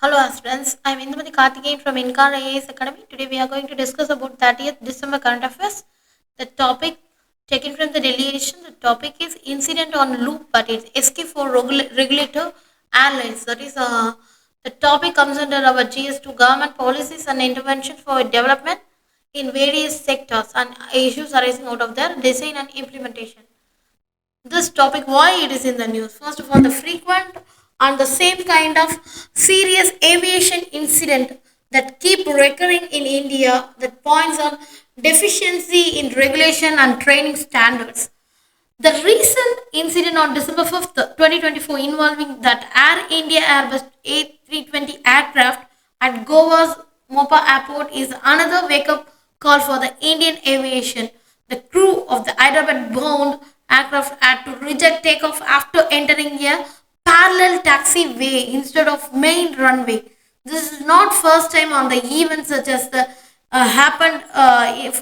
Hello aspirants, I am Inkar from Inkar IAS Academy. Today we are going to discuss about 30th December current affairs. The topic taken from the delegation, the topic is incident on loop, but it's SK for regulator airlines. That is, the topic comes under our GS2 government policies and intervention for development in various sectors and issues arising out of their design and implementation. This topic, why it is in the news. First of all, the frequent and the same kind of serious aviation incident that keep recurring in India that points on deficiency in regulation and training standards. The recent incident on December 5th, 2024 involving that Air India Airbus A320 aircraft at Goa's Mopa airport is another wake-up call for the Indian aviation. The crew of the Hyderabad-bound aircraft had to reject takeoff after entering a parallel taxiway instead of main runway. This is not first time on the event such as the happened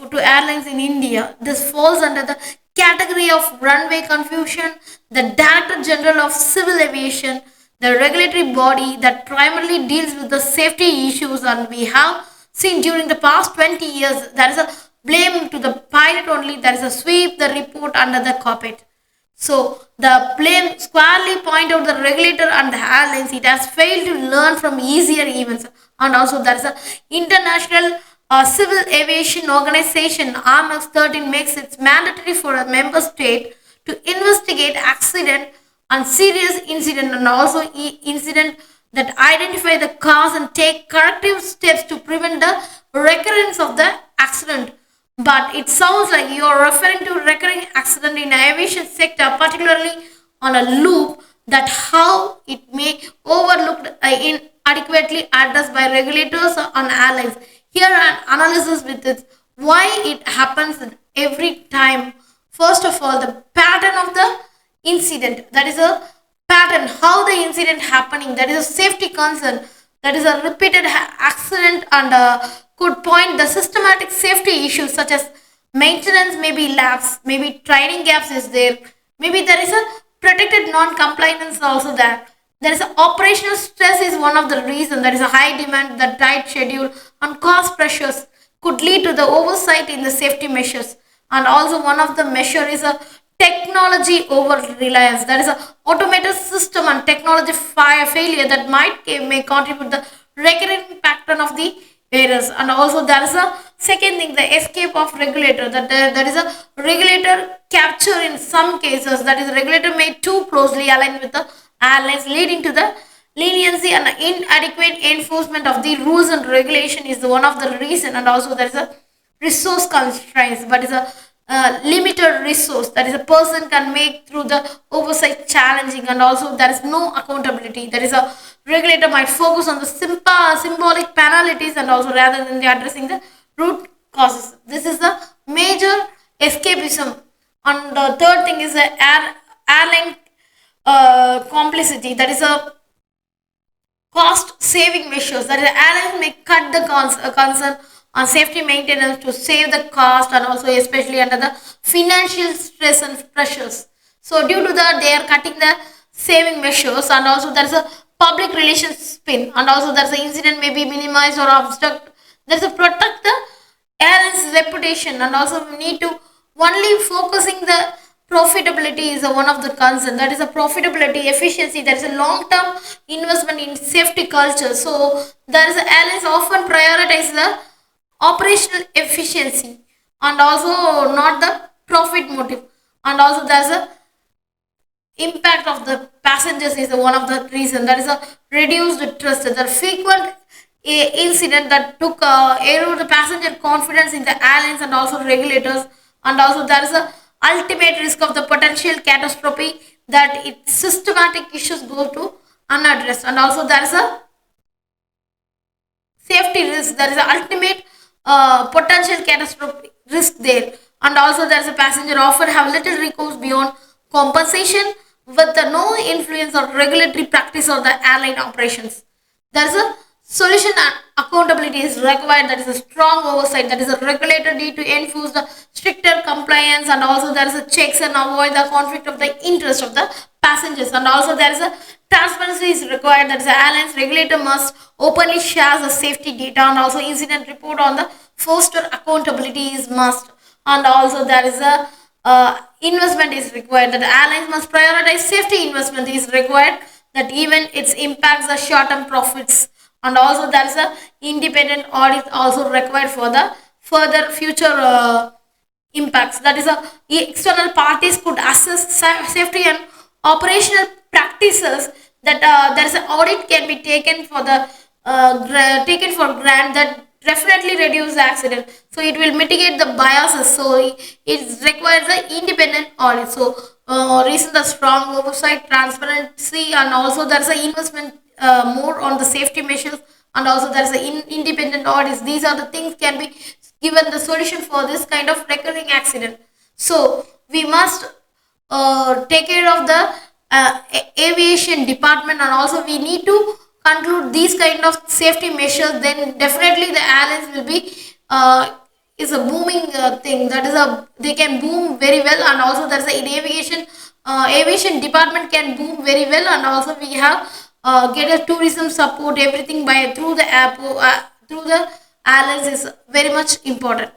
to airlines in India. This falls under the category of runway confusion. The Director General of Civil Aviation, the regulatory body that primarily deals with the safety issues, and we have seen during the past 20 years there is a blame to the pilot only. There is a sweep the report under the carpet. So the blame squarely point out the regulator and the airlines. It has failed to learn from easier events, and also there is a international civil aviation organization RMX 13 makes it mandatory for a member state to investigate accident and serious incident and also incident that identify the cause and take corrective steps to prevent the recurrence of the accident. But it sounds like you are referring to recurring accident in the aviation sector, particularly on a loop that how it may overlooked inadequately addressed by regulators on airlines. Here an analysis with it why it happens every time. First of all, the pattern of the incident, that is a pattern how the incident happening, that is a safety concern, that is a repeated accident, and could point the systematic safety issues such as maintenance maybe lapse, maybe training gaps is there, maybe there is a protected non-compliance also there. There is a operational stress is one of the reasons. There is a high demand, the tight schedule and cost pressures could lead to the oversight in the safety measures. And also one of the measure is a technology over reliance. There is a automated system and technology fire failure that may contribute the recurring pattern of the errors. And also there is a second thing, the escape of regulator, that there is a regulator capture in some cases, that is regulator may too closely aligned with the airlines, leading to the leniency and inadequate enforcement of the rules and regulation is one of the reason. And also there is a resource constraints, but is a limited resource that is a person can make through the oversight challenging, and also there is no accountability. There is a regulator might focus on the symbolic penalties and also rather than the addressing the root causes. This is the major escapism. And the third thing is the airline complicity, that is a cost saving measures, that is airlines may cut the concern on safety maintenance to save the cost and also especially under the financial stress and pressures. So due to that they are cutting the saving measures, and also there is a public relations spin, and also there is a incident may be minimized or obstruct. There is a protect the airline's reputation, and also we need to only focusing the profitability is one of the concern. That is a profitability efficiency. There is a long term investment in safety culture. So there is airlines often prioritize the operational efficiency and also not the profit motive. And also there is a impact of the passengers is one of the reason. There is a reduced trust. The frequent incident that took erode the passenger confidence in the airlines and also regulators, and also there is a ultimate risk of the potential catastrophe that its systematic issues go to unaddressed, and also there is a safety risk. There is a ultimate potential catastrophic risk there, and also there is a passenger often have little recourse beyond compensation with no influence or regulatory practice of the airline operations. There is a solution and accountability is required. That is a strong oversight. That is a regulator need to enforce the stricter compliance, and also there is a checks and avoid the conflict of the interest of the passengers, and also there is a Transparency is required, that the airlines regulator must openly share the safety data, and also incident report on the foster accountability is must. And also there is a investment is required, that the airlines must prioritize safety investment is required, that even its impacts the short term profits. And also there is a independent audit also required for the further future impacts, that is external parties could assess safety and operational practices, that there is an audit can be taken for the taken for grant, that definitely reduce the accident, so it will mitigate the biases, so it requires an independent audit. So reason the strong oversight, transparency, and also there is an investment more on the safety measures, and also there is an independent audits. These are the things can be given the solution for this kind of recurring accident. So we must take care of the aviation department, and also we need to conclude these kind of safety measures, then definitely the airlines will be is a booming thing, that is a they can boom very well. And also there's a in aviation aviation department can boom very well, and also we have get a tourism support everything by through the app through the airlines is very much important.